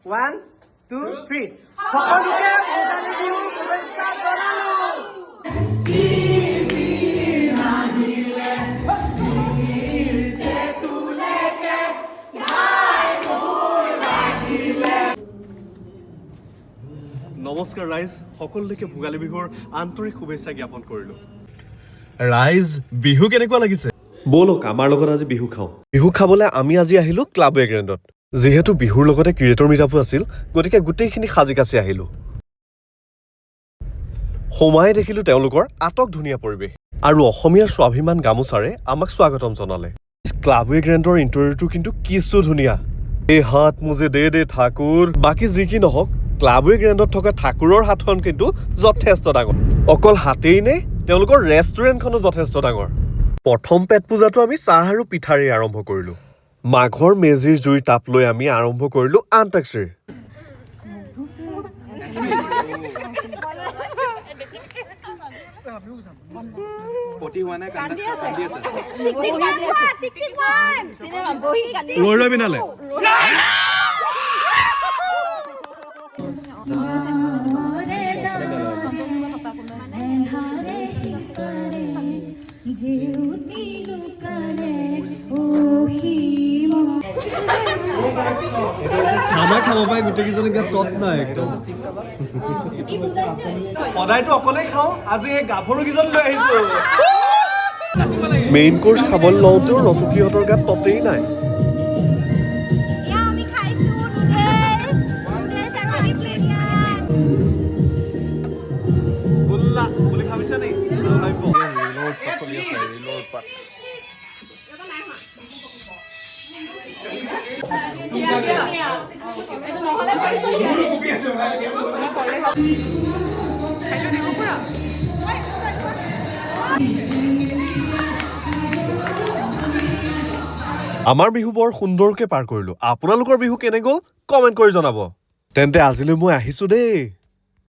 1, 2, 3. সকলোকে ভোগালী বিহু শুভেচ্ছা জনালো। নমস্কাৰ ৰাইজ, সকলোকে ভোগালী বিহুৰ আন্তৰিক শুভেচ্ছা জ্ঞাপন কৰিলোঁ। ৰাইজ, বিহু কেনেকুৱা লাগিছে? ব'লক আমাৰ লগত আজি বিহু খাওঁ। বিহু খাবলৈ আমি আজি আহিলোঁ ক্লাব ৱেগ্ৰেণ্ডত। যিহেতু বিহুৰ লগতে ক্ৰিয়েটৰ মিটআপো আছিল, গতিকে গোটেইখিনি সাজি কাচি আহিলোঁ। সোমাই দেখিলোঁ তেওঁলোকৰ আটক ধুনীয়া পৰিৱেশ আৰু অসমীয়াৰ স্বাভিমান গামোচাৰে আমাক স্বাগতম জনালে। ক্লাব ৱেগ্ৰেণ্ডৰ ইণ্টেৰিয়ৰটো কিন্তু কিছু ধুনীয়া। এই হাত মুজে দে ঠাকুৰ। বাকী যি কি নহওক, ক্লাব ৱেগ্ৰেণ্ডত থকা ঠাকুৰৰ হাতখন কিন্তু যথেষ্ট ডাঙৰ। অকল হাতেই নে, তেওঁলোকৰ ৰেষ্টুৰেণ্টখনো যথেষ্ট ডাঙৰ। প্ৰথম পেট পূজাটো আমি চাহ আৰু পিঠাৰে আৰম্ভ কৰিলোঁ। মাঘৰ মেজিৰ জুইৰ তাপ লৈ আমি আৰম্ভ কৰিলোঁ আন্তাক্ষৰী। খানা খাব পাই গোটেইকেইজনী গাত তত নাই একদম। সদায়তো অকলেই খাওঁ, আজি এই গাভৰুকেইজন লৈ আহিছোঁ। মেইন কোৰ্চ খাবলৈ লওঁতেও ৰচকীহঁতৰ গাত ততেই নাই। বুলি ভাবিছা নি? আমাৰ বিহু বৰ সুন্দৰকে পাৰ কৰিলোঁ। আপোনালোকৰ বিহু কেনে গ'ল কমেণ্ট কৰি জনাব। তেন্তে আজিলৈ মই আহিছোঁ দেই।